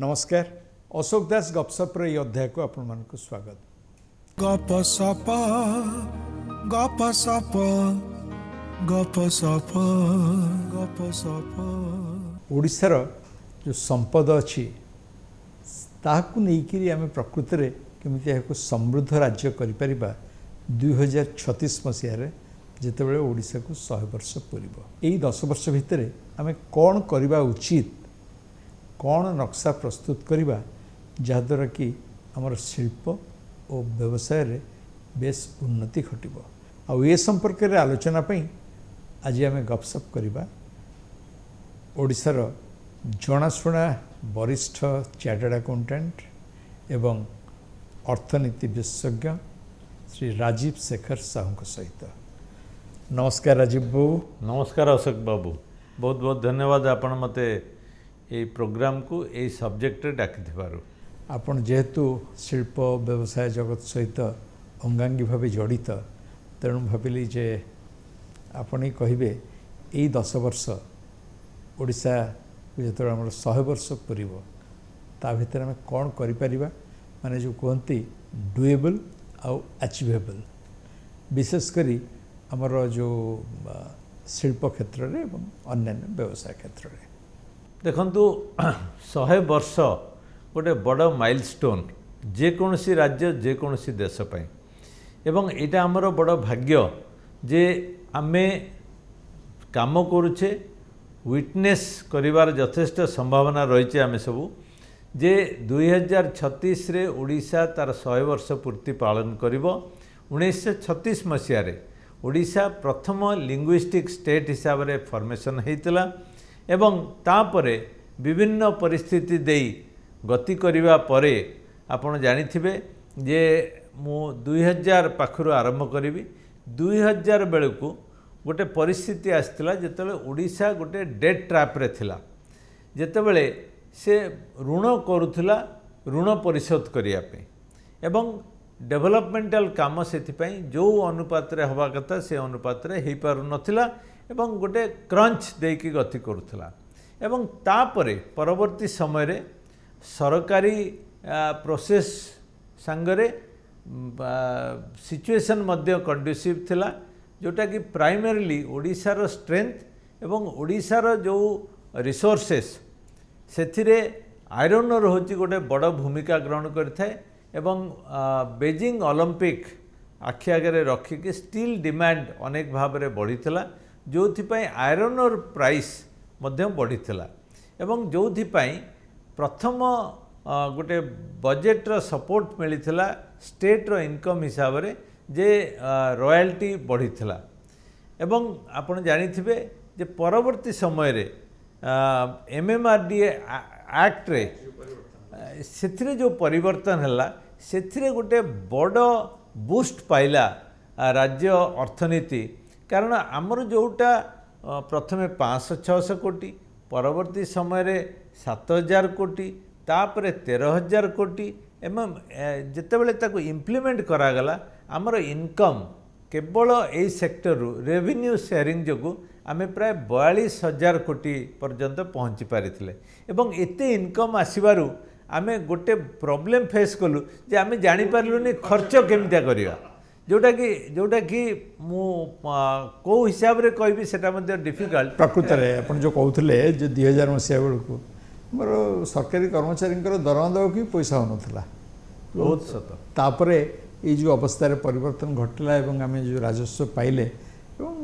नमस्कार अशोक दास गपसप ये अध्याय को आपण मान को स्वागत। गपसप गपसप गपसप गपसप ओडिशार जो संपद अच्छी ताकू नहीं आम प्रकृत में केमिति याको समृद्ध राज्य करिपरिबा 2036 मसीह जितेबाला ओडिशा को 100 वर्ष पूरब यही 10 वर्ष भितर आम कौन करवा उचित कौन नक्शा प्रस्तुत करवा जहाद्वारा कि आमर शिल्प और व्यवसाय रे बेस उन्नति घटब आ ये संपर्क में आलोचना पई आज आम गपसप करवा ओडिशार जनाशुना वरिष्ठ चार्टर्ड अकाउंटेंट एवं अर्थनीति विशेषज्ञ श्री राजीव शेखर साहू सहित। नमस्कार राजीव बाबू। नमस्कार अशोक बाबू, बहुत बहुत धन्यवाद आपण मते ये प्रोग्राम को ये सब्जेक्ट डाकिथिबारु। आपण जेहेतु शिल्प व्यवसाय जगत सहित अंगांगी भाव जड़ित तेणु भाविली जे आपण ही कहिबे यही 10 वर्ष ओडिशा जो आम 100 वर्ष पूरब ता भीतर आम कौन करिपरिबा माने जो कहती डुएबल आउ अचीवेबल विशेषकरी आमर जो शिल्प क्षेत्र में एवं अन्यान्य व्यवसाय क्षेत्र में देखंतु 100 वर्ष गोटे बड़ माइलस्टोन जेकोसी राज्य जेकोसी देश पाई एवं एटा आमर बड़ भाग्य जे आमे काम करुचे विटनेस करिवार यथेष्ट संभावना रही आमे सबू जे 2036 रे ओडिशा तार 100 वर्ष पूर्ति पालन करिवो। 1936 मसीह ओडिशा प्रथम लिंग्विस्टिक स्टेट हिसाब रे फॉर्मेशन हेतिला एवं तापरे विभिन्न परिस्थिति देई गति करिवा परे आपण जानिथिबे जे मु 2000 पाखरु आरंभ करिवि। 2000 बेलकु गोटे परिस्थिति आसतिला जेतेबेले ओडिशा गोटे डेट ट्रैप रे थिला, जेतेबेले से ऋण करुथिला ऋण परिशोध करिया पे एवं डेवलपमेंटल काम सेथिपाई जो अनुपात रे हवा कथा से अनुपात रे हेई पारु नथिला एवं गोटे क्रंच देकी गति करुथिला एवं तापरे परवर्ती समय रे सरकारी प्रोसेस संगरे सिचुएशन मध्य कंड्यूसिव थिला जोटा कि प्राइमरीली ओडिशार स्ट्रेंथ एवं ओडिशार जो रिसोर्सेस सेथिरे आयरन ओर होची गोटे बड़ भूमिका ग्रहण करथाय एवं बेजिंग ओलंपिक आखि आगे रखिकी स्टील डिमांड अनेक भाव में बढ़ीला जो आयरन ओर प्राइस मध्य बढ़ीला एवं जो प्रथम गोटे बजेट्र सपोर्ट मिलता स्टेट्र इनकम हिसाब रे जे रॉयल्टी बढ़ीला एवं आपण जानिथिबे जे परवर्ती समय रे MMRDA एक्ट रे सेथिरे जो परिवर्तन हैला सेथिरे गोटे बड़ बूस्ट पाइला राज्य अर्थनीति कारण आमर जोटा प्रथमे 500-600 कोटी परवर्ती समय रे 7000 कोटी तापरे 13000 कोटी एवं जेतेबेले ताको इम्प्लीमेंट करागला आमर इनकम केवल यही सेक्टर रेवेन्यू शेयरिंग जो आमे प्राय 42,000 कोटी पर्यंत पहुँची पारिथिले एवं एते इनकम आसीबारु आमे गोटे प्रॉब्लम फेस कलु जे आमे जानि पारलुनी खर्च केमिता करिया जोटा कि मु को हिसाब रे कहबी सेटा मध्ये डिफिकल्ट। प्रकृत रे आपण जो कहउथले जे 2000 मसिया बेलकु मोर सरकारी कर्मचारी दरमा दो कि पैसा होनथला बहुत सत तापरे ये जो अवस्था रे परिवर्तन घटला एवं आमे जो राजस्व पाइले एवं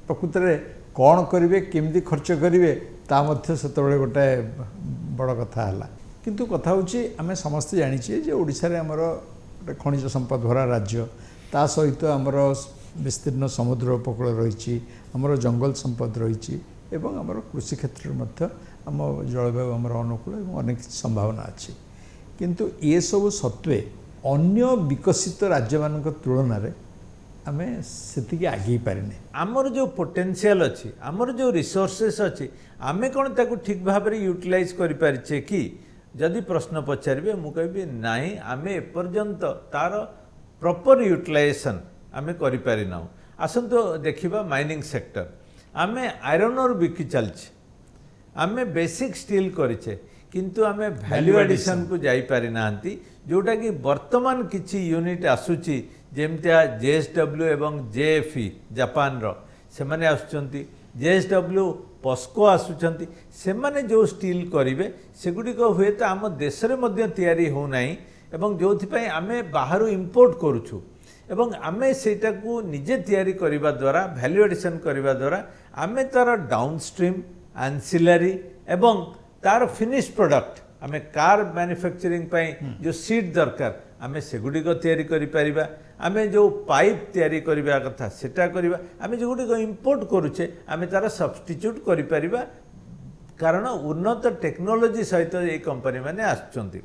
प्रकृत में कौन करेंगे केमती खर्च करेंगे ता मध्य सेतबेले गोटे बड़ कथा है किंतु कथा होची आमे समस्ते जानिछे जे ओडिशा रे हमर गोटे खनिज संपद भरा राज्य ता सहित हमर विस्तीर्ण समुद्र उपकूल रही हमर जंगल संपद रही एवं हमर कृषि क्षेत्र में आम जलवायु आमर अनुकूल एवं अनेक संभावना अच्छी किंतु ये सब सत्वे अन्य विकसित राज्य मान तुलन में आमे सेतिकी आगे पारिने आमर जो पोटेंशियल अच्छी आमर जो रिसोर्सेस अच्छी आमे कौन ताकू ठीक भाव में यूटिलाइज करि पारिछे कि जदि प्रश्न पचारे मु कहबी नाई आमे एपर्यंत तार प्रॉपर यूटिलाइजेशन आमे करि पारि ना। आसंतो देखिबा माइनिंग सेक्टर आमे आयरन ओर बिकी चलछे आमे बेसिक स्टील करिछे किंतु आमे वैल्यू एडिशन को जाई पारि नांती जोटा कि वर्तमान किछि यूनिट आसुची जेमतिया जेएसडब्ल्यू एवं जेएफई जापान रो से माने आसुचंती जेएसडब्ल्यू पस्को आसुचंती से माने जो स्टील करिवे सेगुडी को हुए तो आम देश रे मध्य तयारी हो नाही एवं जोथि पई आमे बाहरु इंपोर्ट करूछु एवं आमे सेटा को निजे तयारी करिबा द्वारा वैल्यू एडिशन करिबा द्वारा आमे तार डाउनस्ट्रीम एंसिलरी एवं तार फिनिश प्रोडक्ट आमे कार मैन्युफैक्चरिंग पई जो सीट दरकार आमे सेगुडी को तयारी करि परिबा आमे जो पाइप तयारी करिबा कथा सेटा करिबा आमे जोगुडी को इंपोर्ट करूचे आमे तार सब्स्टिट्यूट करि परिबा कारण उन्नत टेक्नोलॉजी सहित ये कंपनी माने आछंती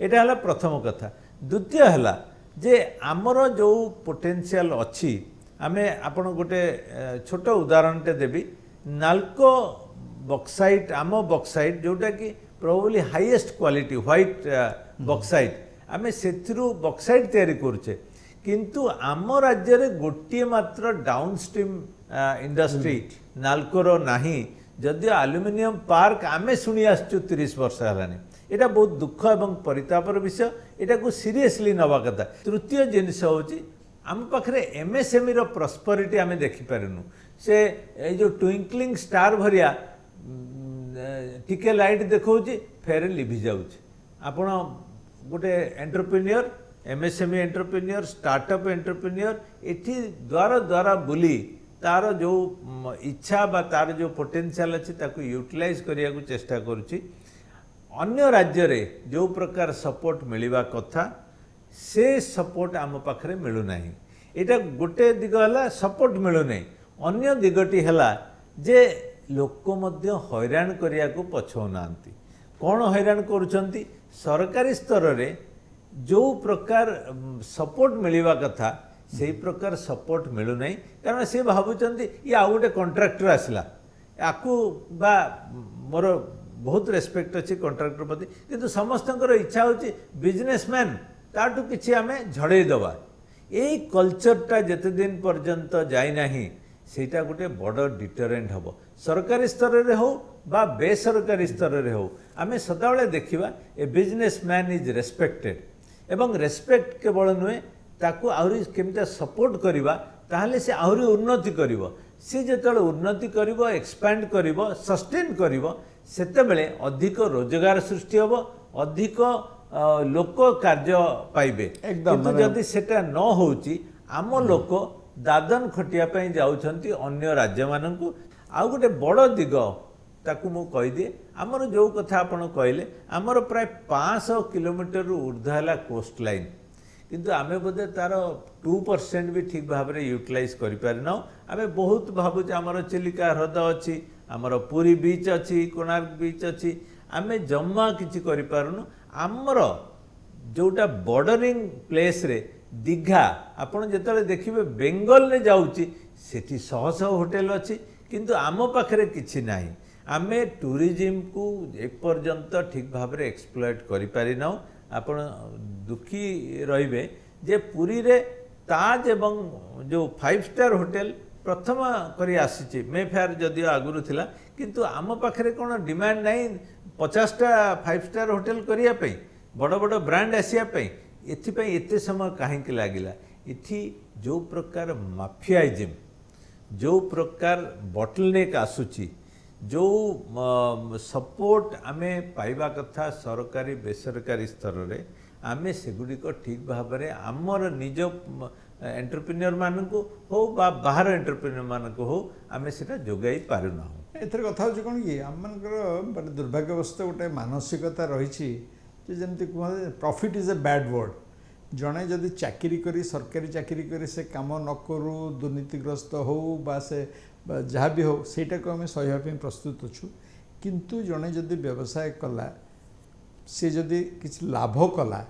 एटा हला प्रथम कथा द्वितीय हला जे आमर जो पोटेंशियल अच्छी आमे आपण गोटे छोट उदाहरण टे देबी नाल्को बॉक्साइट आम बॉक्साइट जोटा कि probably highest quality white bauxite आमे सेथिरु बॉक्साइट तयारी करूचे किंतु आम राज्य रे गोटिए मात्र डाउनस्ट्रीम इंडस्ट्री नाल्कोर नाही जदि एल्युमिनियम पार्क आमे सुनी आसचु 30 वर्ष हलानी एटा बहुत दुख एवं परितापर विषय एटा को सीरियसली नवा कथा तृतीय जिनिस होची आम पाखरे एमएसएमई रो प्रॉस्पेरिटी आमे देखि पारनु से ए जो ट्विंकलिंग स्टार भरिया टिके लाइट देखौची फेर लिभि जाउची आपण गोटे entrepreneur MSME entrepreneur startup entrepreneur एठी द्वारा द्वारा बुली तार जो इच्छा बा तार जो पोटेंशियल अछि ताकू यूटिलाइज करिया को चेष्टा करूची अन्य राज्य रे जो प्रकार सपोर्ट मिलिबा कथा से सपोर्ट आम पाखरे मिलु नाही एटा गोटे दिग हला सपोर्ट मिलु नाही अन्य दिगटी हला जे लोक मध्य हैरान करिया को पछौ नांती कोन हैरान करूछंती सरकारी स्तर रे जो प्रकार सपोर्ट मिलिबा कथा से प्रकार सपोर्ट मिलु नाही कारण से भाबुचंती ये आ गोटे कॉन्ट्रैक्टर आसला आकू बा मोर बहुत रेस्पेक्ट अच्छी कॉन्ट्रैक्टर प्रति किंतु समस्तंकर इच्छा होची बिजनेसमैन ताटू किछि आमे झड़े दबा एई कल्चरटा जते दिन पर्यंत जाई नाही सेटा गोटे बड़ डिटरेंट हबो सरकारी स्तर रे हो बा बेसरकारी स्तर रे हो आमे सदाबेले देखिबा ए बिजनेसमैन इज रेस्पेक्टेड एवं रेस्पेक्ट केवल नुहे ताकू आहुरी केमिता सपोर्ट करिबा ताहले से आहुरी उन्नति करिवो से जेतले उन्नति करिवो एक्सपैंड करिवो सस्टेन करिवो सेतेबेले अधिक रोजगार सृष्टि होबो अधिक लोक कार्य पाइबे किंतु जदि सेटा न होउची आम लोक दादन खटिया पई जाउछंती अन्य राज्य माननकु आ गोटे बड़ दिग ताकू मु कहि दिए हमर जो कथा आपण कहले हमर प्राय 500 किलोमीटर ऊर्ध्व हला कोस्ट लाइन किंतु आमे बोधे तार 2% भी ठीक भाव में यूटिलाइज करि पारिना आमे बहुत भाबुच हमर चिलिका ह्रद अछि हमर पुरी बीच अछि कोणार्क बीच अछि आमे जम्मा किछि करि पारुनु हमर जोटा बॉर्डरिंग प्लेस रे दीघा आपण जेतले देखिबे बेंगल ने जाउची सेठी शह शह होटल अछि किंतु आम पाखरे किछि नाही आमे टूरिज्म को एपर्यंत ठीक भाव में एक्सप्लॉइट करि पारिना आपण दुखी रहिबे जे पुरी रे ताज एवं जो 5 स्टार होटल प्रथम करी आसीची मे फेयर जदियो आगुरु थिला किंतु आम पाखरे कोन डिमांड नाही 50टा 5 स्टार होटल करिया पई बड़ बड़ ब्रांड आसिया पई एथि पई एते समय काहे कि लागिला इथि जो प्रकार माफियाइज्म जो प्रकार बॉटलनेक आसुची जो सपोर्ट आमे पाइबा कथा सरकारी बेसरकारी स्तर रे आमे सेगुडी को ठीक भाव में आमर निज एंटरप्रेन्योर मानक हो बा बाहर एंटरप्रेन्योर मानक हो आमे सेटा जोगाई पारुना एथर कथा हो कौन कि आमर दुर्भाग्यवश गोटे मानसिकता रही जमती कहते profit is a bad word जड़े जदि चाकरी करी सरकारी चाकरी करी से काम न करू दुर्नीतिग्रस्त हो बा से जहाँ भी हो सेटा को आम सहायपी प्रस्तुत अच्छु किंतु जड़े जदि व्यवसाय कला से जदि किसी लाभ कला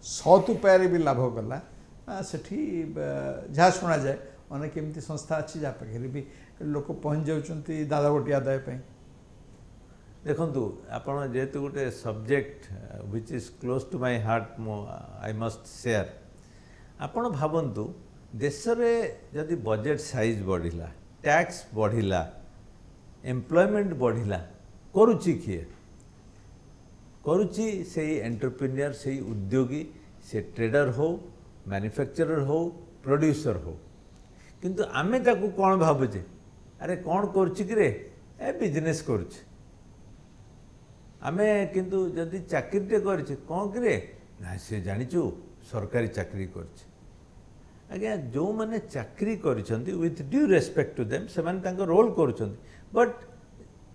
सत् उपाय भी लाभ कला सेठी जहाँ शुणा जाए अनेक एमती संस्था अच्छी जहाँ पाखे भी लोक पहुँच जाऊँच दादा बटी आदाय पे देखंतु आपण जेहेतु गोटे subject which is close to my heart I must share आपण भावंतु देश रे जदि बजेट साइज बढ़िला टैक्स बढ़िला एम्प्लॉयमेंट बढ़िला करुची किए କରୁଛି ସେଇ ଏଣ୍ଟରପ୍ରିନିୟର, ସେଇ ଉଦ୍योगी, ସେ ଟ୍ରେଡର हो, मैन्युफैक्चरर हो, प्रोड्यूसर हो। किंतु आमे ताकू कौन भावुचे, अरे कौन करुच्ची कि रे ए बिजनेस करुच्चे। आमे किंतु जदि चाकरीटे करे कौन कि रे ना से जानिचु सरकारी चाकरी करछे। आज्ञा जो मैंने चाकरी करिसेंती with due respect to them, से माने तांको रोल करुछंती, बट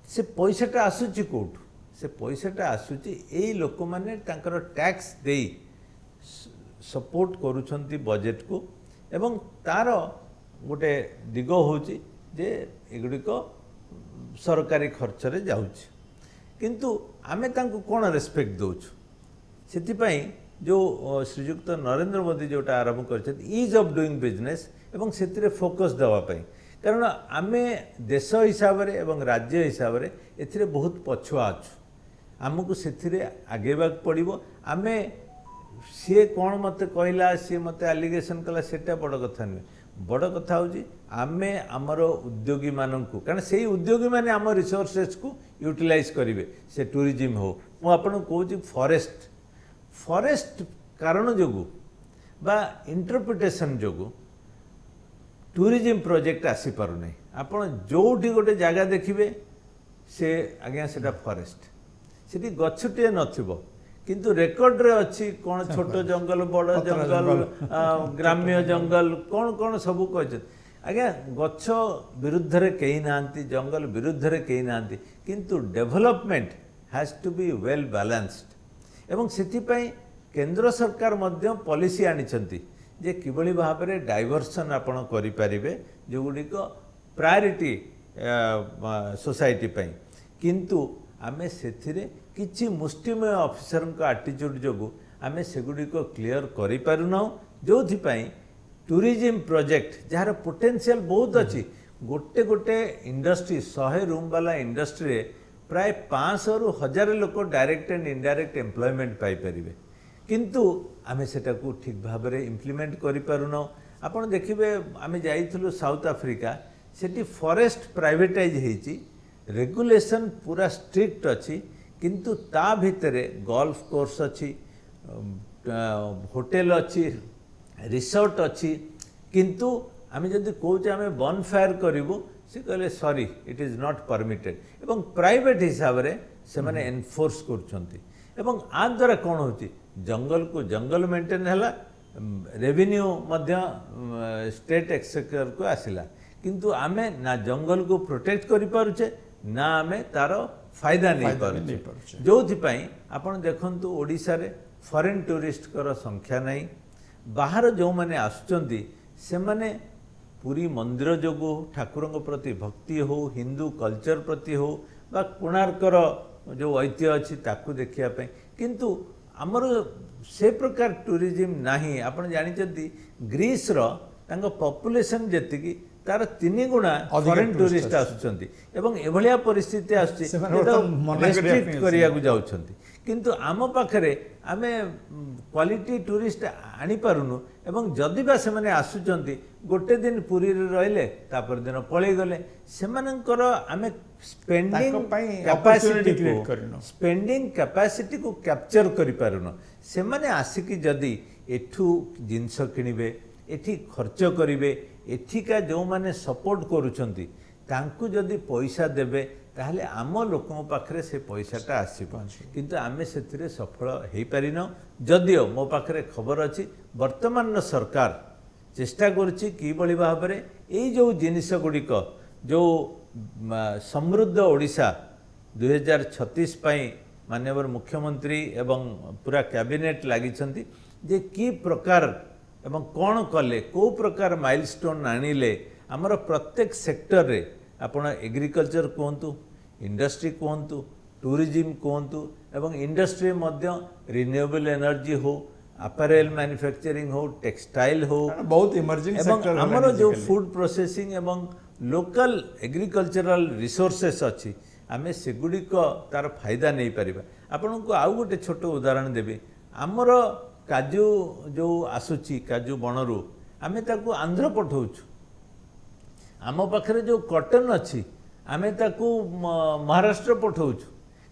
से पैसाटा आसुची कोठु, से पैसाटा आसुची एई लोक माने तांकर टैक्स देई सपोर्ट करुछंती बजेट को, एवं तार गोटे दिग होची जे एगुड़िक सरकारी खर्च रे जाउची। किंतु आमे तांको कोन रेस्पेक्ट दउछु, सेतिपई जो श्रीयुक्त नरेंद्र मोदी जोटा आरंभ कर इज ऑफ डूइंग बिजनेस एवं से फोकस देवाई, कारण आमे देश हिसाब रे एवं राज्य हिसाब रे एथिरे बहुत पछुआ अच्छु, आमको से आगेबा पड़ो। आमे सी कौन मत कहला, सी मत एलिगेशन कला, सेटा बड़ कथा नुहे। बड़ कथा हूँ आमे आमर उद्योगी मानू, कारण से उद्योगी माने आम रिसोर्सेस को यूटिलाइज करेंगे, से टूरिज्म हो, मुझे कहूँ फॉरेस्ट कारण जो बा इंटरप्रिटेशन जो टूरिज्म प्रोजेक्ट आसी पारुनी। आपण जोठी गोटे जगह देखिए से आज्ञा सेटा फॉरेस्ट, सेठी गछटिए नथिबो किंतु रेकर्ड रे अच्छी कौन छोट जंगल, बड़ जंगल, ग्राम्य जंगल, कौन कौन सब कह आज्ञा गछ विरुद्ध रे कहीं नांती, जंगल विरुद्ध रे कहीं नांती, किंतु development has to be well balanced. एवं सेथिपाई केंद्र सरकार मध्य पॉलिसी आनिछंती जे किबळी भाबरे डाइवर्सन आपण करि परिबे जो गुडिक प्रायोरिटी सोसाइटी पई, किंतु आमे सेथिरे किछि मुष्टिमय ऑफिसर का एटीट्यूड जोगु आमे सेगुडिक क्लियर करि पारुना, जोथि पई टूरिज्म प्रोजेक्ट जार पोटेंशियल बहुत अच्छी, गोटे गोटे इंडस्ट्री 100 रूम वाला इंडस्ट्री रे प्राय 500 रु 1000 लोक डायरेक्ट एंड इनडायरेक्ट एम्प्लॉयमेंट पाई परिबे, किंतु आमे सेटा को ठीक भाव में इम्प्लीमेंट करि पारुना। आपण देखिबे आमे जाइथिलु साउथ अफ्रीका, सेठी फॉरेस्ट प्राइवेटाइज हेची, रेगुलेशन पूरा स्ट्रिक्ट अच्छी, किंतु ता भितरे गोल्फ कोर्स अच्छी, होटेल अच्छी, रिसोर्ट अच्छी, किंतु आमे जदि कहूचे आमे बन फायर करिवु, से कहले sorry it is not permitted, एवं प्राइवेट हिसाब रे से माने एनफोर्स करछंती। एवं आ द्वारा कौन होची जंगल को जंगल मेंटेन हैला, रेवेन्यू मध्य स्टेट एक्सचेकर को आसिला, किंतु आमे ना जंगल को प्रोटेक्ट करि पारुचे ना आमे तार फायदा नहीं पारुचे। जोथि पई आपण देखंतु ओडिसा रे फॉरेन टूरिस्ट कर संख्या नहीं, बाहर जो माने आसुचंती से माने पूरी मंदिर जोगु ठाकुरंग प्रति भक्ति हो, हिंदू कल्चर प्रति हो, बा कोणार्कर जो ऐतिह्य अच्छी ताकू देखिया पे, किंतु आमर से प्रकार टूरिज्म नहीं। आपण जानिचंती ग्रीस रो तांको पॉपुलेशन जेतिकी तार 3 गुणा फॉरेन टूरिस्ट आसुचंती, एवं एभलिया परिस्थिति आसुची रेस्ट्रिक्ट करिया को जाउछंती, किंतु आम पाखरे आमे क्वालिटी टूरिस्ट आनी पारुनु, एवं जदि बा से माने आसुचंती गोटे दिन पुरी रे रहले तापर दिन पळै गले, सेमानकर आमे स्पेंडिंग कैपेसिटी को कैप्चर करि पारुनु। से माने आसिकी जदि एठू जिंस किनिबे, एठी खर्च करिवे, एठिका जो माने सपोर्ट करूछंती तांकु जदि पैसा देबे ताहले आम लोकों पाखरे से पैसाटा आसीबो, किंतु आमे सेथिरे सफल हेई पारिनो। जदिओ मो पाखरे खबर अछि वर्तमान सरकार चेष्टा करुछि कि बळी भाबरे एई जो जिनिस गुडिक जो समृद्ध ओडिशा 2036 पई माननीय मुख्यमंत्री एवं पूरा कैबिनेट लागिछंती जे की प्रकार एवं कौन कले को प्रकार माइलस्टोन आनिले आमर प्रत्येक सेक्टर रे, आपण एग्रीकल्चर कहतु, इंडस्ट्री कहतु, टूरिज्म कहतु, एवं इंडस्ट्री मध्य रिन्यूएबल एनर्जी हो, अपैरेल मैन्युफैक्चरिंग हो, टेक्सटाइल हो, बहुत इमर्जिंग सेक्टर आमर जो फूड प्रोसेसिंग एवं लोकल एग्रीकल्चरल रिसोर्सेस अच्छी, आमे सेगुड़िक तार फायदा नहीं पारिबा। आपन को आउ गोटे छोट उदाहरण देबी, आमर काजू जो आसुची काजू बनरू आमे ताकू आंध्र पठाउछु, आम पाखरे जो कॉटन अच्छी आमे ताकू महाराष्ट्र पठाउछु,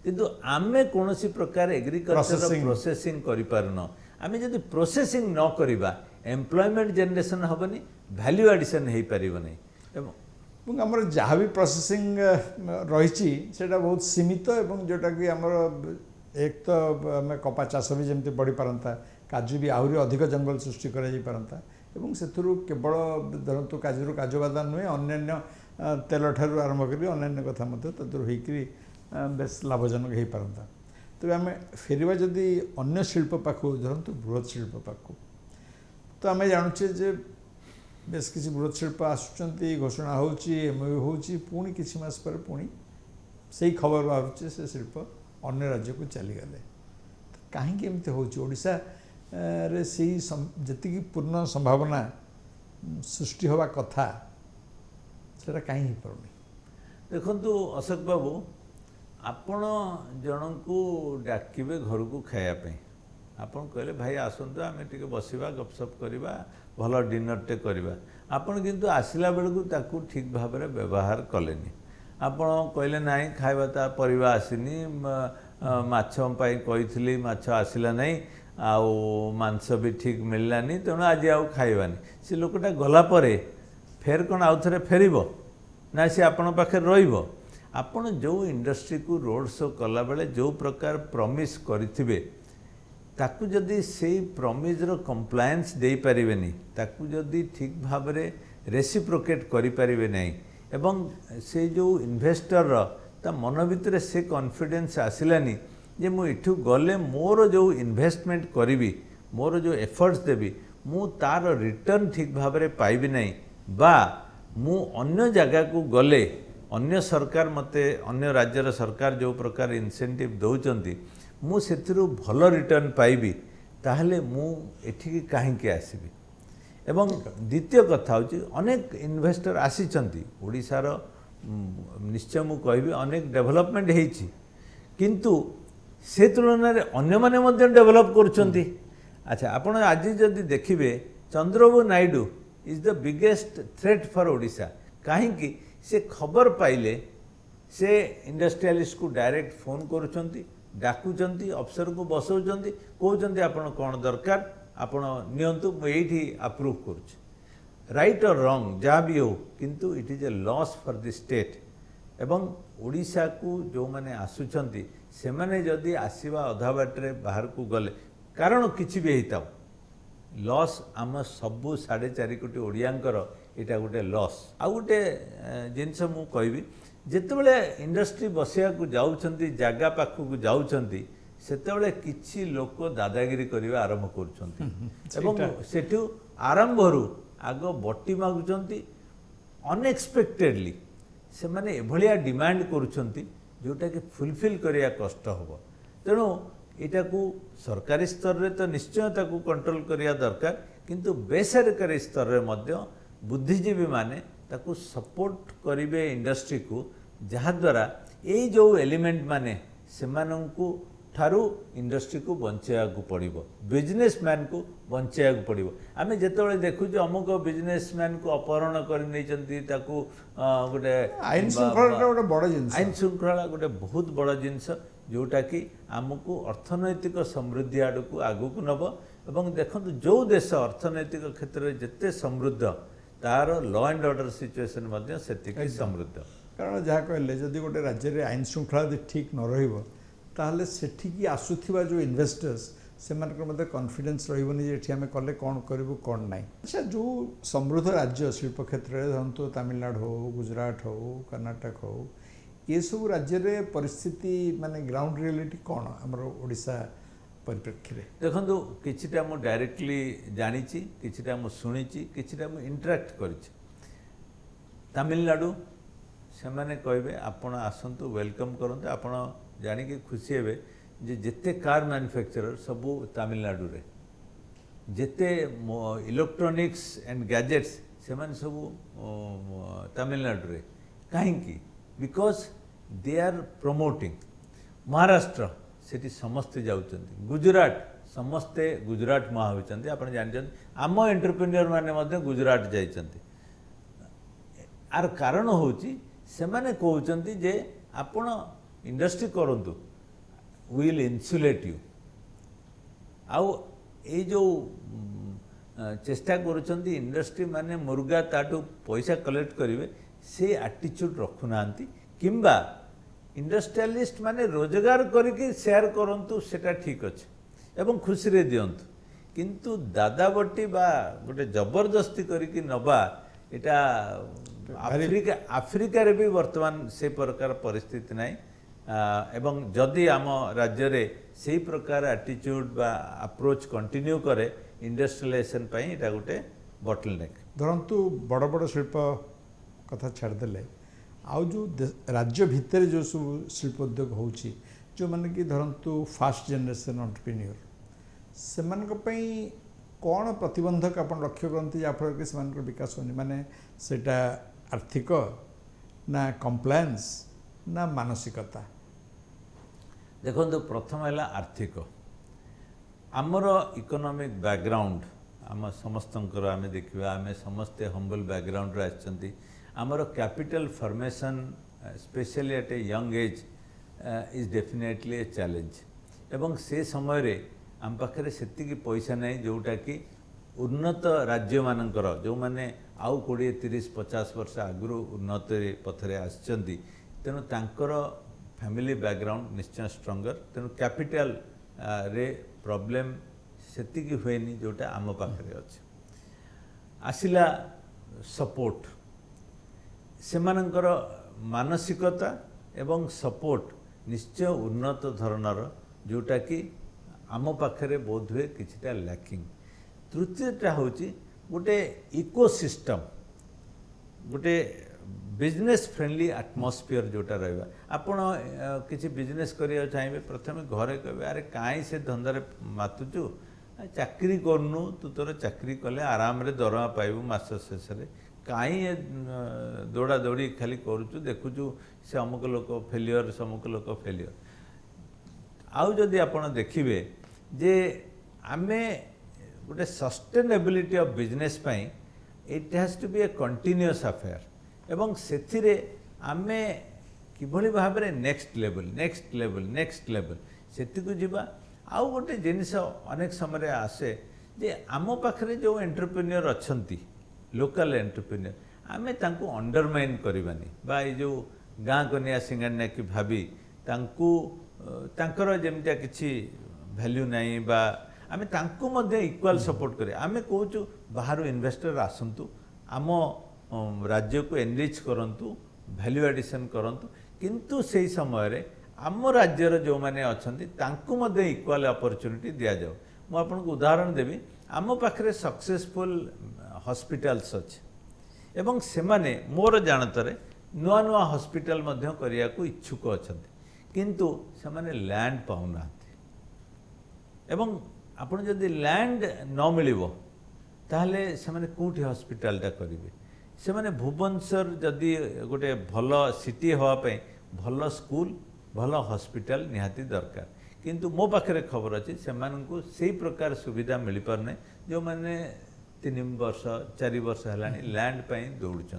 କିନ୍ତୁ ଆମେ କୌଣସି ପ୍ରକାର ଏଗ୍ରିକଲଚର Processing. ପ୍ରୋସେସିଂ କରିପାରୁନ। ଆମେ ଯଦି ପ୍ରୋସେସିଂ ନ କରିବା ଏମ୍ପ୍ଲୟମେଣ୍ଟ ଜେନେରେସନ୍ ହେବନି, ଭ୍ୟାଲ୍ୟୁ ଆଡ଼ିସନ୍ ହେଇପାରିବନି। ଏବଂ ଏବଂ ଆମର ଯାହା ବି ପ୍ରୋସେସିଂ ରହିଛି ସେଇଟା ବହୁତ ସୀମିତ ଏବଂ ଯେଉଁଟାକି ଆମର ଏକ ତ ଆମେ କପା ଚାଷ ବି ଯେମିତି ବଢ଼ିପାରନ୍ତା, କାଜୁ ବି ଆହୁରି ଅଧିକ ଜଙ୍ଗଲ ସୃଷ୍ଟି କରାଯାଇପାରନ୍ତା ଏବଂ ସେଥିରୁ କେବଳ ଧରନ୍ତୁ କାଜୁରୁ କାଜୁ ବାଦାମ ନୁହେଁ, ଅନ୍ୟାନ୍ୟ ତେଲ ଠାରୁ ଆରମ୍ଭ କରି ଅନ୍ୟାନ୍ୟ କଥା ମଧ୍ୟ ତାଦେହରୁ ହେଇକରି ବେଶ ଲାଭଜନକ ହେଇପାରନ୍ତା। ତେବେ ଆମେ ଫେରିବା ଯଦି ଅନ୍ୟ ଶିଳ୍ପ ପାଖକୁ, ଧରନ୍ତୁ ବୃହତ୍ ଶିଳ୍ପ ପାଖକୁ, ତ ଆମେ ଜାଣୁଛେ ଯେ ବେଶ କିଛି ବୃହତ୍ ଶିଳ୍ପ ଆସୁଛନ୍ତି, ଘୋଷଣା ହେଉଛି, MOU ହେଉଛି, ପୁଣି କିଛି ମାସ ପରେ ପୁଣି ସେଇ ଖବର ବାହାରୁଛି ସେ ଶିଳ୍ପ ଅନ୍ୟ ରାଜ୍ୟକୁ ଚାଲିଗଲେ। ତ କାହିଁକି ଏମିତି ହେଉଛି? ଓଡ଼ିଶାରେ ସେଇ ଯେତିକି ପୂର୍ଣ୍ଣ ସମ୍ଭାବନା ସୃଷ୍ଟି ହେବା କଥା ସେଇଟା କାହିଁ ହେଇପାରୁନି? ଦେଖନ୍ତୁ ଅଶୋକ ବାବୁ, ଆପଣ ଜଣଙ୍କୁ ଡାକିବେ ଘରକୁ ଖାଇବା ପାଇଁ, ଆପଣ କହିଲେ ଭାଇ ଆସନ୍ତୁ ଆମେ ଟିକେ ବସିବା, ଗପସପ କରିବା, ଭଲ ଡିନରଟେ କରିବା। ଆପଣ କିନ୍ତୁ ଆସିଲା ବେଳକୁ ତାକୁ ଠିକ୍ ଭାବରେ ବ୍ୟବହାର କଲେନି। ଆପଣ କହିଲେ ନାହିଁ ଖାଇବା ତା ପରିବା ଆସିନି, ମାଛ ପାଇଁ କହିଥିଲି ମାଛ ଆସିଲା ନାହିଁ, ଆଉ ମାଂସ ବି ଠିକ୍ ମିଳିଲାନି, ତେଣୁ ଆଜି ଆଉ ଖାଇବାନି। ସେ ଲୋକଟା ଗଲା ପରେ ଫେର କ'ଣ ଆଉ ଥରେ ଫେରିବ ନା ସେ ଆପଣଙ୍କ ପାଖରେ ରହିବ? ଆପଣ ଯେଉଁ ଇଣ୍ଡଷ୍ଟ୍ରିକୁ ରୋଡ଼ ଶୋ କଲାବେଳେ ଯେଉଁ ପ୍ରକାର ପ୍ରମିସ୍ କରିଥିବେ, ତାକୁ ଯଦି ସେଇ ପ୍ରମିଜ୍ର କମ୍ପ୍ଲାଏନ୍ସ ଦେଇପାରିବେନି, ତାକୁ ଯଦି ଠିକ୍ ଭାବରେ ରେସିପ୍ରୋକେଟ୍ କରିପାରିବେ ନାହିଁ ଏବଂ ସେ ଯେଉଁ ଇନଭେଷ୍ଟରର ତା ମନ ଭିତରେ ସେ କନଫିଡେନ୍ସ ଆସିଲାନି ଯେ ମୁଁ ଏଠୁ ଗଲେ ମୋର ଯେଉଁ ଇନଭେଷ୍ଟମେଣ୍ଟ କରିବି, ମୋର ଯେଉଁ ଏଫର୍ଟସ୍ ଦେବି, ମୁଁ ତାର ରିଟର୍ନ ଠିକ୍ ଭାବରେ ପାଇବି ନାହିଁ, ବା ମୁଁ ଅନ୍ୟ ଜାଗାକୁ ଗଲେ ଅନ୍ୟ ସରକାର ମୋତେ, ଅନ୍ୟ ରାଜ୍ୟର ସରକାର ଯେଉଁ ପ୍ରକାର ଇନସେଣ୍ଟିଭ୍ ଦେଉଛନ୍ତି, ମୁଁ ସେଥିରୁ ଭଲ ରିଟର୍ନ ପାଇବି, ତାହେଲେ ମୁଁ ଏଠିକି କାହିଁକି ଆସିବି? ଏବଂ ଦ୍ୱିତୀୟ କଥା ହେଉଛି ଅନେକ ଇନଭେଷ୍ଟର ଆସିଛନ୍ତି ଓଡ଼ିଶାର, ନିଶ୍ଚୟ ମୁଁ କହିବି ଅନେକ ଡେଭଲପମେଣ୍ଟ ହେଇଛି, କିନ୍ତୁ ସେ ତୁଳନାରେ ଅନ୍ୟମାନେ ମଧ୍ୟ ଡେଭଲପ୍ କରୁଛନ୍ତି। ଆଚ୍ଛା, ଆପଣ ଆଜି ଯଦି ଦେଖିବେ Chandrababu Naidu is the biggest threat for Odisha. କାହିଁକି? ସେ ଖବର ପାଇଲେ ସେ ଇଣ୍ଡଷ୍ଟ୍ରିଆଲିଷ୍ଟକୁ ଡାଇରେକ୍ଟ ଫୋନ୍ କରୁଛନ୍ତି, ଡାକୁଛନ୍ତି, ଅଫିସରକୁ ବସାଉଛନ୍ତି, କହୁଛନ୍ତି ଆପଣ କ'ଣ ଦରକାର ଆପଣ ନିଅନ୍ତୁ, ମୁଁ ଏଇଠି ଆପ୍ରୁଭ୍ କରୁଛି। ରାଇଟ୍ ଅର୍ ରଙ୍ଗ ଯାହା ବି ହେଉ, କିନ୍ତୁ it is a loss for the state. ଏବଂ ଓଡ଼ିଶାକୁ ଯେଉଁମାନେ ଆସୁଛନ୍ତି ସେମାନେ ଯଦି ଆସିବା ଅଧା ବାଟରେ ବାହାରକୁ ଗଲେ, କାରଣ କିଛି ବି ହେଇଥାଉ, ଲସ୍ ଆମ ସବୁ 4.5 କୋଟି ଓଡ଼ିଆଙ୍କର ଏଇଟା ଗୋଟେ ଲସ୍। ଆଉ ଗୋଟେ ଜିନିଷ ମୁଁ କହିବି, ଯେତେବେଳେ ଇଣ୍ଡଷ୍ଟ୍ରି ବସିବାକୁ ଯାଉଛନ୍ତି, ଜାଗା ପାଖକୁ ଯାଉଛନ୍ତି, ସେତେବେଳେ କିଛି ଲୋକ ଦାଦାଗିରି କରିବା ଆରମ୍ଭ କରୁଛନ୍ତି ଏବଂ ସେଠୁ ଆରମ୍ଭରୁ ଆଗ ବଟି ମାଗୁଛନ୍ତି। ଅନଏକ୍ସପେକ୍ଟେଡ଼ଲି ସେମାନେ ଏଭଳିଆ ଡିମାଣ୍ଡ କରୁଛନ୍ତି ଯେଉଁଟାକି ଫୁଲଫିଲ୍ କରିବା କଷ୍ଟ ହେବ। ତେଣୁ ଏଇଟାକୁ ସରକାରୀ ସ୍ତରରେ ତ ନିଶ୍ଚୟ ତାକୁ କଣ୍ଟ୍ରୋଲ କରିବା ଦରକାର, କିନ୍ତୁ ବେସରକାରୀ ସ୍ତରରେ ମଧ୍ୟ ବୁଦ୍ଧିଜୀବୀମାନେ ତାକୁ ସପୋର୍ଟ କରିବେ ଇଣ୍ଡଷ୍ଟ୍ରିକୁ, ଯାହାଦ୍ୱାରା ଏଇ ଯେଉଁ ଏଲିମେଣ୍ଟ ମାନେ ସେମାନଙ୍କୁ ଠାରୁ ଇଣ୍ଡଷ୍ଟ୍ରିକୁ ବଞ୍ଚାଇବାକୁ ପଡ଼ିବ, ବିଜନେସମ୍ୟାନକୁ ବଞ୍ଚାଇବାକୁ ପଡ଼ିବ। ଆମେ ଯେତେବେଳେ ଦେଖୁଛୁ ଅମୁକ ବିଜନେସମ୍ୟାନକୁ ଅପହରଣ କରି ନେଇଛନ୍ତି, ତାକୁ ଗୋଟେ ଆଇନ ଶୃଙ୍ଖଳାଟା ଗୋଟେ ବଡ଼ ଜିନିଷ। ଆଇନ ଶୃଙ୍ଖଳା ଗୋଟେ ବହୁତ ବଡ଼ ଜିନିଷ, ଯେଉଁଟାକି ଆମକୁ ଅର୍ଥନୈତିକ ସମୃଦ୍ଧି ଆଡ଼କୁ ଆଗକୁ ନେବ। ଏବଂ ଦେଖନ୍ତୁ, ଯେଉଁ ଦେଶ ଅର୍ଥନୈତିକ କ୍ଷେତ୍ରରେ ଯେତେ ସମୃଦ୍ଧ, ତାର ଲ ଆଣ୍ଡ ଅର୍ଡ଼ର ସିଚୁଏସନ୍ ମଧ୍ୟ ସେତିକି ସମୃଦ୍ଧ। କାରଣ ଯାହା କହିଲେ, ଯଦି ଗୋଟେ ରାଜ୍ୟରେ ଆଇନ ଶୃଙ୍ଖଳା ଯଦି ଠିକ୍ ନ ରହିବ, ତାହେଲେ ସେଠିକି ଆସୁଥିବା ଯେଉଁ ଇନଭେଷ୍ଟର୍ସ ସେମାନଙ୍କର ମଧ୍ୟ କନଫିଡେନ୍ସ ରହିବନି ଯେ ଏଠି ଆମେ କଲେ କ'ଣ କରିବୁ କ'ଣ ନାହିଁ। ଆଚ୍ଛା, ଯେଉଁ ସମୃଦ୍ଧ ରାଜ୍ୟ ଶିଳ୍ପ କ୍ଷେତ୍ରରେ, ଧରନ୍ତୁ ତାମିଲନାଡୁ ହେଉ, ଗୁଜରାଟ ହେଉ, କର୍ଣ୍ଣାଟକ ହେଉ, ଏସବୁ ରାଜ୍ୟରେ ପରିସ୍ଥିତି ମାନେ ଗ୍ରାଉଣ୍ଡ ରିଆଲିଟି କ'ଣ ଆମର ଓଡ଼ିଶା ପରିପ୍ରେକ୍ଷୀରେ? ଦେଖନ୍ତୁ, କିଛିଟା ମୁଁ ଡାଇରେକ୍ଟଲି ଜାଣିଛି, କିଛିଟା ମୁଁ ଶୁଣିଛି, କିଛିଟା ମୁଁ ଇଣ୍ଟରାକ୍ଟ କରିଛି। ତାମିଲନାଡୁ ସେମାନେ କହିବେ ଆପଣ ଆସନ୍ତୁ, ୱେଲକମ୍ କରନ୍ତୁ। ଆପଣ ଜାଣିକି ଖୁସି ହେବେ ଯେ ଯେତେ କାର୍ ମ୍ୟାନୁଫ୍ୟାକ୍ଚରର ସବୁ ତାମିଲନାଡୁରେ, ଯେତେ ଇଲେକ୍ଟ୍ରୋନିକ୍ସ ଆଣ୍ଡ ଗ୍ୟାଜେଟ୍ସ ସେମାନେ ସବୁ ତାମିଲନାଡୁରେ। କାହିଁକି? Because they are promoting. Maharashtra, ସେଠି ସମସ୍ତେ ଯାଉଛନ୍ତି। ଗୁଜରାଟ, ସମସ୍ତେ ଗୁଜରାଟ ମୁହାଁ ହେଉଛନ୍ତି। ଆପଣ ଜାଣିଛନ୍ତି ଆମ ଏଣ୍ଟରପ୍ରେନ୍ୟୁର ମାନେ ମଧ୍ୟ ଗୁଜରାଟ ଯାଇଛନ୍ତି। ଆର କାରଣ ହେଉଛି ସେମାନେ କହୁଛନ୍ତି ଯେ ଆପଣ ଇଣ୍ଡଷ୍ଟ୍ରି କରନ୍ତୁ, will insulate you आउ ये जो चेष्टा करुँच इंडस्ट्री माने मुर्गा ताठू पैसा कलेक्ट करेंगे से एटीट्यूड रखुना किंबा इंडस्ट्रियलिस्ट माने रोजगार करके शेयर करंतु सेटा ठीक अच्छे एवं खुशी रे दियंतु किंतु दादा बटी बा गोटे जबरदस्ती करके नबा एटा आफ्रिका रे भी वर्तमान से प्रकार परिस्थिति नहीं एवं जदि आम राज्य रे से प्रकार एटीट्यूड बा अप्रोच कंटिन्यू करे इंडस्ट्रियलाइजेशन पई एटा गोटे बॉटलनेक धरतु बड़ बड़ शिल्प कथा छाड़देले आउ जो राज्य भितर जो सब शिल्पोद्योग होची जो माने कि धरतु फास्ट जनरेशन एंटरप्रेन्योर से कौन प्रतिबंधक आप लक्ष्य करते जहाँफल कि से विकास होनी माने सेटा आर्थिक ना कम्प्लायंस ना मानसिकता देखो प्रथम है आर्थिक आमर इकोनॉमिक बैकग्राउंड आम समस्त आम देखा आम समस्ते हम्बल बैकग्राउंड आछंती आमर capital formation specially at a young age is definitely a challenge एवं से समय रे आम पाखे सेतिकी पैसा नहीं जोटा कि उन्नत राज्य मानकर जो माने आउ 20-30-50 वर्ष आगु उन्नत पथरे आसचंती तेणु तांकर फैमिली बैकग्राउंड निश्चय स्ट्रंगर तेणु कैपिटल रे प्रॉब्लम सेतिकी हुएनी जोटा आम पाखे अच्छे आसिला सपोर्ट सेमानंकर मानसिकता एवं सपोर्ट निश्चय उन्नत धरणर जोटा कि आम पाखे बोध हुए किछिटा लैकिंग तृतीयटा होची गोटे इकोसिस्टम गोटे बिजनेस फ्रेंडली एटमॉस्फेयर जोटा रहा आपण किसी बिजनेस करिया चाहिए प्रथम घरे कहे अरे कहीं से धंदारे मातुचु चाकरी करनु तू तोर चाकरी कले आराम रे दरमा पाइबू मास शेष कहीं दौड़ा दौड़ी खाली करुचु देखुचु से अमुक लोक फेलियर से अमुक लोक फेलियर आउ जदि आपण देखिबे जे आमे गोटे सस्टेनेबिलिटी ऑफ बिजनेस पाई it has to be a continuous affair एवं सेथिरे आमे किभली भाव में नेक्स्ट लेवल सेति को जिबा आउ गोटे जिनिस अनेक समय आसे जे आम पाखरे जो एंटरप्रेन्योर अच्छंती लोकल एंटरप्रेन्योर आमे तांको अंडरमाइन करबानी बा ये जो गाँ कनिया सिंगानिया की भाभी तांको तांकर जेमतिया किछि वैल्यू नहीं बा आमे तांको मध्ये इक्वल सपोर्ट करे आमे कहूँ बाहर इन्वेस्टर आसंतु आम राज्य को एनरिच करंतु वैल्यू एडिशन करंतु किंतु से समय रे आम राज्यर जो माने अछंती तांको मध्ये इक्वल अपॉर्चुनिटी दिया जाओ मु आपनको उदाहरण देबी आम पाखरे सक्सेसफुल हॉस्पिटल्स अच्छे एवं से माने मोर जानतरे नुआ नुआ हॉस्पिटल मध्ये करिया को इच्छुक अछंती किंतु से माने लैंड पाउना एवं आपण जदि लैंड न मिलिबो ताहले से माने कोठी हॉस्पिटलटा करिवे से माने भुवनेश्वर जदि गोटे भल सिटी हवा पे भल स्कूल भल हॉस्पिटल निहाती दरकार किंतु मो पाखे खबर अच्छी से प्रकार सुविधा मिल पारने जो मैंने 3 वर्ष 4 वर्ष है लैंड पाई दौड़ुंट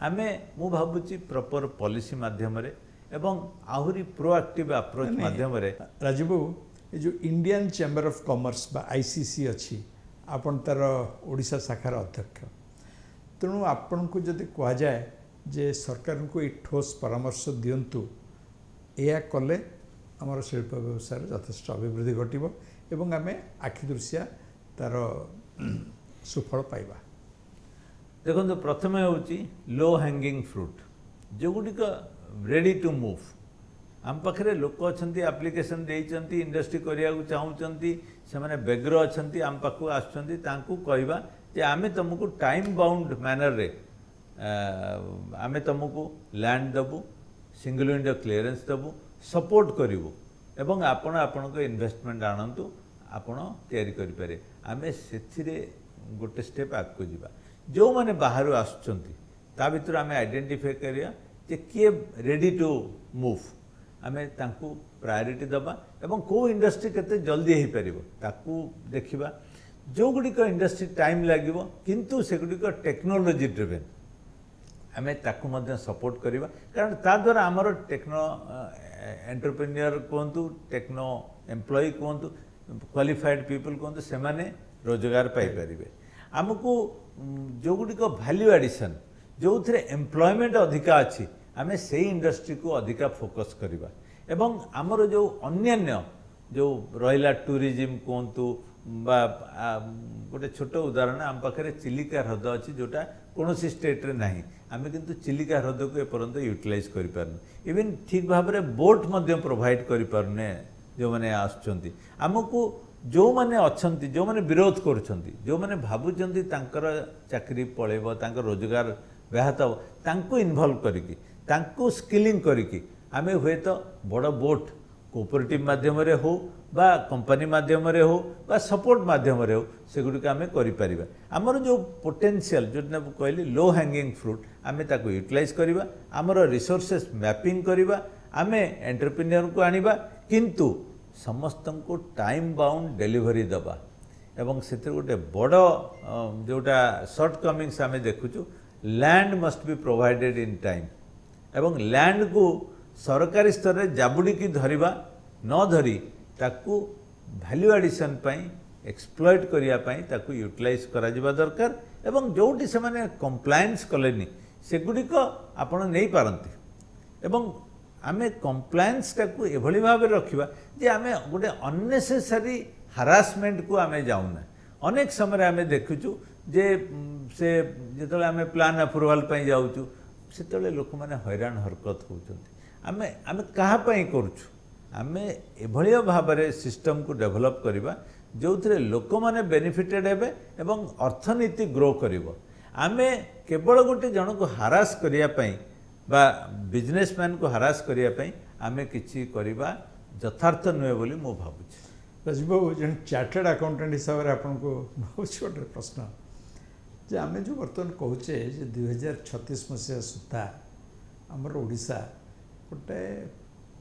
आम मु भावुची प्रॉपर पॉलिसी माध्यम एवं आहुरी प्रोएक्टिव अप्रोच माध्यम राजीव बाबू ये जो इंडियन चैम्बर ऑफ कॉमर्स बा आईसीसी अच्छी आपन तार ओडिशा शाखार अध्यक्ष तेणु आपण को जदि कह जाए जे सरकार को ये ठोस परामर्श दिंतु या कले आमर शिल्प व्यवसाय यथेष्ट अभिवृद्धि घटव एवं आम आखिदृशिया तार सुफल पाइबा देखो प्रथम हूँ लो हैंगिंग फ्रूट जो गुड़िक रेडी टू मूव आम पाखे लोक अच्छा आप्लिकेसन देती इंडस्ट्री करने को चाहूँगी से मैंने बेग्र अच्छा आम पाक आसवा जे आमे तुमको टाइम बाउंड मैनर रे आमे तुमको लैंड दबू सिंगल विंडो क्लीयरेंस दबू सपोर्ट करूँ एवं आपण आपण इन्वेस्टमेंट आणतु आपण तैयारी करें आमे से गोटे स्टेप आगे जावा जो मैंने बाहर आसुंच ता भर आम आइडेंटिफाई करिया जे किए रेडी टू मूव आमे तांकु प्रायोरिटी दबा एवं को इंडस्ट्री केते जल्दी हो पार ताकू देखिबा जो गुड़िक इंडस्ट्री टाइम लगे किंतु से गुड़िक टेक्नोलोजी ड्रिवेन आमे ताकू मध्य सपोर्ट करिबा कारण ता द्वारा हमर टेक्नो एंटरप्रेन्योर कोंतु टेक्नो एम्प्लॉय कोंतु क्वालिफाइड पीपल कोंतु से माने रोजगार पाई परिबे हमकु जो गुडी को वैल्यू एडिशन जो थरे एम्प्लॉयमेंट अधिका अछि आमे सेही इंडस्ट्री को अधिका फोकस करिबा एवं हमर जो अन्यान्य जो रहिला टूरिज्म कोंतु बा गोटे छोट उदाहरण आम पाखे चिलिका ह्रद अच्छी जोटा कौन स्टेट रे नहीं आम किंतु चिलिका ह्रद को एपर्यंत यूटिलाइज करें इवन ठीक भाव में बोट प्रोवाइड करें जो मैंने आमको जो मैंने अच्छा जो मैंने विरोध करुँच जो मैंने भावुंट चाकरी पलैब रोजगार व्याहत हम इनवल्व करके स्किलिंग करके आम हुए तो बड़ बोट कोऑपरेटिव माध्यम हो बा कंपनी माध्यम हो बा सपोर्ट माध्यम हो से गुडिक आम करिपारिबा हमर जो पोटेंशियल जो कहली लो हैंगिंग फ्रूट आम ताको यूटिलाइज करबा हमर रिसोर्सेस मैपिंग करबा आम एंटरप्रेन्योर को आनिबा किंतु समस्त को टाइम बाउंड डिलीवरी दबा एवं से गोटे बड़ जोटा शॉर्ट कमिंग्स आम देखुचु land must be provided in time एवं लैंड को सरकारी स्तर में जाबुड़ी धरिबा न धरी ताकू वैल्यू एडिशन पाई एक्सप्लॉइट करिया पाई ताकू यूटिलाइज करा जिबा दरकार एवं जोटी से माने कंप्लायंस कलेनी सेगुडी को आपण नहीं पारंती एवं आमे कंप्लायंस ताकू एभली भाव रखिबा जे आमे गोटे अननेसेसरी हरासमेंट को आमे जाउना अनेक समय आमे देखुचु जे से जेतले आमे प्लान अप्रूवल पाई जाउचु सेतले लोक माने हैरान हरकत होउचंती आमे आमे कहा पाई करूछु आमे एभलिया भाव में सिस्टम को डेवलप करबा जो थे लोक माने बेनिफिटेड हेबे एवं अर्थनीति ग्रो करिवो आमे केवल गोटे जन को हारास करिया पई बा बिजनेसमैन को हारास करिया पई आमे किछि करबा यथार्थ नुहे बोली मो भाबुछि राजीव बाबू जन चार्टर्ड अकाउंटेंट हिसाब से आपन को बहुत छोटे प्रश्न जे आमे जो बर्तमान कहूचे जे 2036 मसीहा सुधा हमर ओडिशा गोटे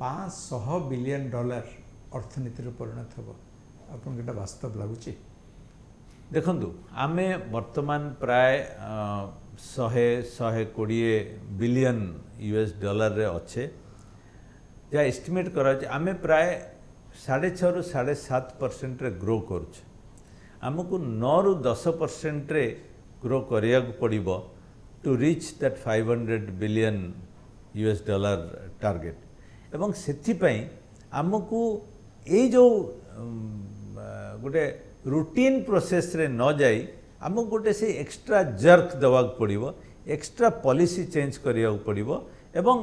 $500 बिलियन अर्थनीति परिणत हम आपन वास्तव लगुच देखंतु आमे वर्तमान प्राय 120 बिलियन US डॉलर रे अच्छे जा एस्टिमेट करा आमे प्राय 6.5 ରୁ 7.5% रे ग्रो करुछ आमको 9 ରୁ 10% रे ग्रो करिया पड़िबो to reach that 500 billion US dollar target एवं सेथिपाई आमको ये जो गोटे रूटीन प्रोसेस रे न जाई आमको गोटे से एक्स्ट्रा जर्क देवा पड़िबो एक्स्ट्रा पॉलिसी चेंज करिया पड़िबो एवं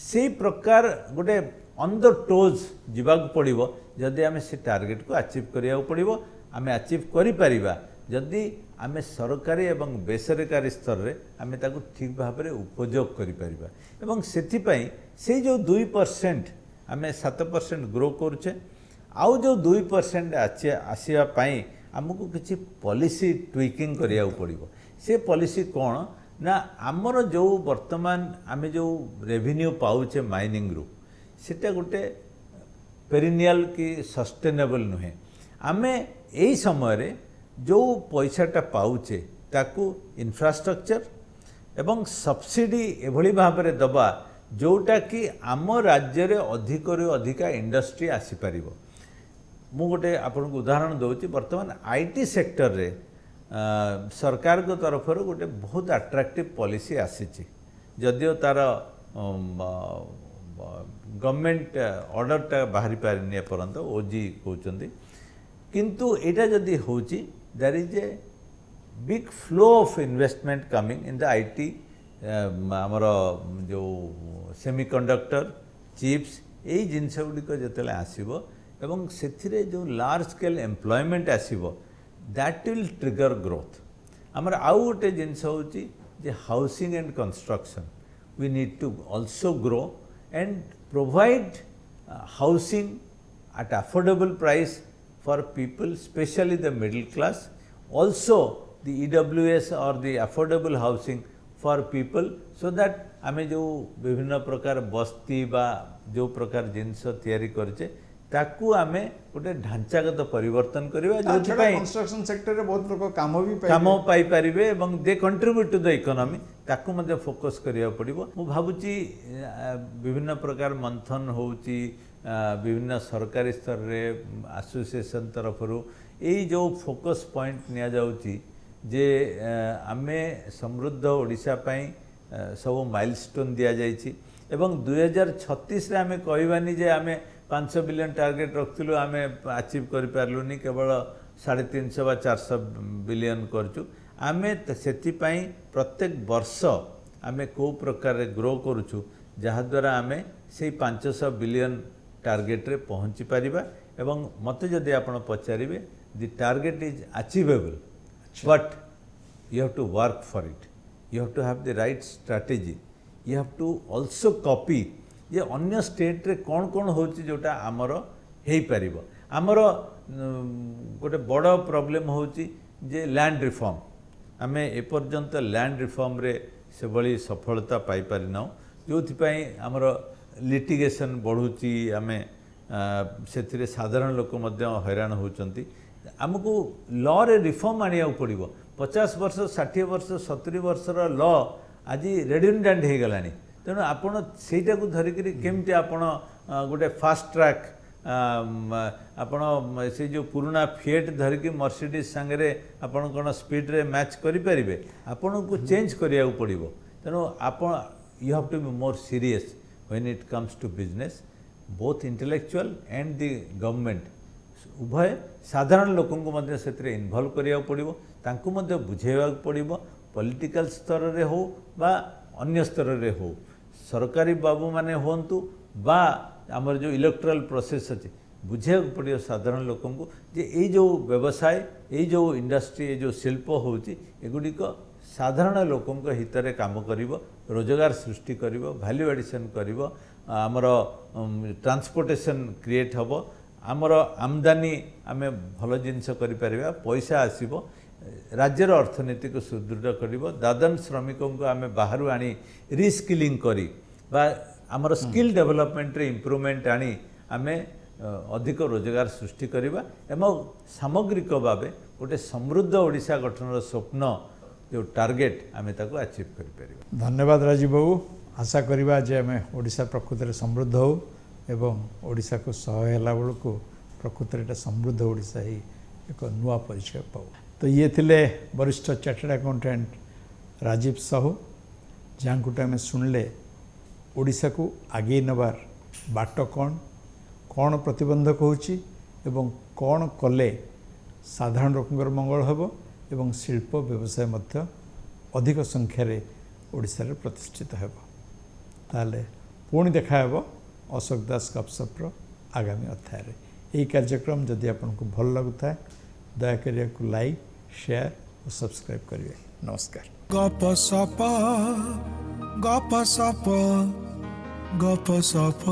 से प्रकार गोटे ऑन द टोज जीवाक पड़िबो जदि आमे से टार्गेट को अचीव करिया पड़िबो आमे अचीव करि परिबा जदि आमे सरकारी एवं बेसरकारी स्तर रे आमे ताकू ठीक भाव में उपयोग करि परिबा एवं सेथिपाई से जो 2% आमे 7% ग्रो करुचे आउ जो 2% आसिया पाई आमको किसी पॉलिसी ट्विकिंग करिया पड़िबो से पॉलिसी कौन ना आमर जो वर्तमान आमे जो रेवेन्यू पाउचे माइनिंग रु सेटा गोटे पेरिनियल की सस्टेनेबल नुहे आमे यही समय रे जो पैसाटा पाउचे ताकू इंफ्रास्ट्रक्चर एवं सब्सिडी एभली भाव में दबा जोटा कि आम राज्य रे अधिक अधिका इंडस्ट्री आसी पारिबो मु गोटे आपन को उदाहरण दउची वर्तमान आईटी सेक्टर रे सरकार को तरफ गोटे बहुत अट्रैक्टिव पॉलिसी आसीची जदियो तार गवर्नमेंट ऑर्डरटा बाहरी पारिनी एपर्यंत ओजी कहउचंदी किंतु एटा जदि होची there is a big flow of investment coming in the IT आमर जो सेमीकंडक्टर चिप्स यही जिनस गुड़िक जिते आसो एवं से जो लार्ज स्केल एम्प्लॉयमेंट आसो दैट विल ट्रिगर ग्रोथ आमर आउ गोटे जिनस होची housing and construction we need to also grow and provide housing at affordable price for people, especially the middle class. Also the EWS or the affordable housing for people, so that आमे जो विभिन्न प्रकार बस्ती बा जो प्रकार जिनस तैयारी करचे ताकू आमे गोटे ढांचागत परिवर्तन करबा जोथि कंस्ट्रक्शन सेक्टर रे बहुत लोग काम भी काम पाई पारिबे एवं दे कंट्रीब्यूट टू द इकोनॉमी ताकू मध्ये फोकस करिया पड़िबो मु भाबुची विभिन्न प्रकार मंथन होउची विभिन्न सरकारी स्तर रे एसोसिएशन तरफ रु एई जो फोकस पॉइंट निया जाउची जे आमे समृद्ध ओडिशा पई सब माइलस्टोन दिया जाइछि एवं 2036 रे आमे कहबानी जे आमे 500 बिलियन टार्गेट रखथिलु आमे अचीव करि पारलुनी केवल 350 वा 400 बिलियन करचु आमे सेति पई प्रत्येक वर्ष आमे को प्रकार ग्रो करूछु जहा द्वारा आमे से 500 बिलियन टार्गेट रे पहुंची पारिबा एवं मते जदि आपण पचारिबे the target is achievable but you have to work for it you have to have the right strategy you have to also copy ये अन्य स्टेट रे कौन कौन होची जोटा आमर हेई परिबो आमर गोटे बड़ प्रॉब्लम होची जे लैंड रिफॉर्म आमे ए पर्यंत लैंड रिफॉर्म रे से बड़ी सफलता पाई परिना जोथि पई आमर लिटिगेशन बढ़ुची आमे सेथिरे साधारण लोक मध्य हैरान होचंती आमको लॉ रे रिफॉर्म आनिया पड़िबो 50 वर्ष 60 वर्ष 70 वर्षर लॉ आज रेडिडेंट हो गलानी तेणु आपण सेटा को धरिकरी केमती आपण गोटे फास्ट ट्रैक आपण से जो पुराना फिएट धरिकी मर्सिडीज सांगे आपण कोन स्पीड रे मैच करि परिबे आपण को चेंज करिया पड़िबो तेणु आपण you have to be more serious when it comes to business both intellectual and the government उभय साधारण लोकंको मध्य सेतरे इन्वॉल्व करिया पड़िबो तांको मध्य बुझेवा पड़िबो पॉलिटिकल स्तर रे हो बा अन्य स्तर रे हो सरकारी बाबू माने होंतु बा आमर जो इलेक्टोरल प्रोसेस अच्छे बुझे पड़ो साधारण लोकंको जे ये जो व्यवसाय ये जो इंडस्ट्री ये जो शिल्प होची एगुड़िक साधारण लोकंको हित रे काम करिवो रोजगार सृष्टि करिवो वैल्यू एडिशन करिवो आमर ट्रांसपोर्टेशन क्रिएट हबो आमर आमदानी आमे भल जिनस करि परिबा पैसा आसीबो राज्यर अर्थनीति को सुदृढ़ करिवो दादन श्रमिकों को आमे बाहरु आनी रिस्किलिंग करी बा आमर स्किल डेवलपमेंट रे इम्प्रूवमेंट आनी आमे अधिक रोजगार सृष्टि करिबा एवं सामग्रिक भावे गोटे समृद्ध ओडिशा गठन स्वप्न जो टार्गेट आमे ताको अचीव करि परिबा। धन्यवाद राजीव बाबू आशा करिबा जे आमे ओडिशा प्रकृति रे समृद्ध हो एवं ओडिशा को सहाय होला बेलको प्रकृति रे समृद्ध ओडिशा ही एक नुआ परिचय पाऊ। तो ये थिले वरिष्ठ चार्टर्ड अकाउंटेंट राजीव साहू जहाँ गोटे आम शुणिले ओडिशा को आगे नबार बाट कौन प्रतिबंधक होची एवं कौन कले साधारण लोकंर मंगल हेबो एवं शिल्प व्यवसाय मध्य अधिक संख्यार ओडिशा रे प्रतिष्ठित हेबो। ताले पुणी देखा हेबो अशोक दास गपसप्र आगामी अध्याय रे। यही कार्यक्रम जदि आपको भल लगुता है दयाक लाइक शेयर और सब्सक्राइब करिए। नमस्कार। गप सप गप सप।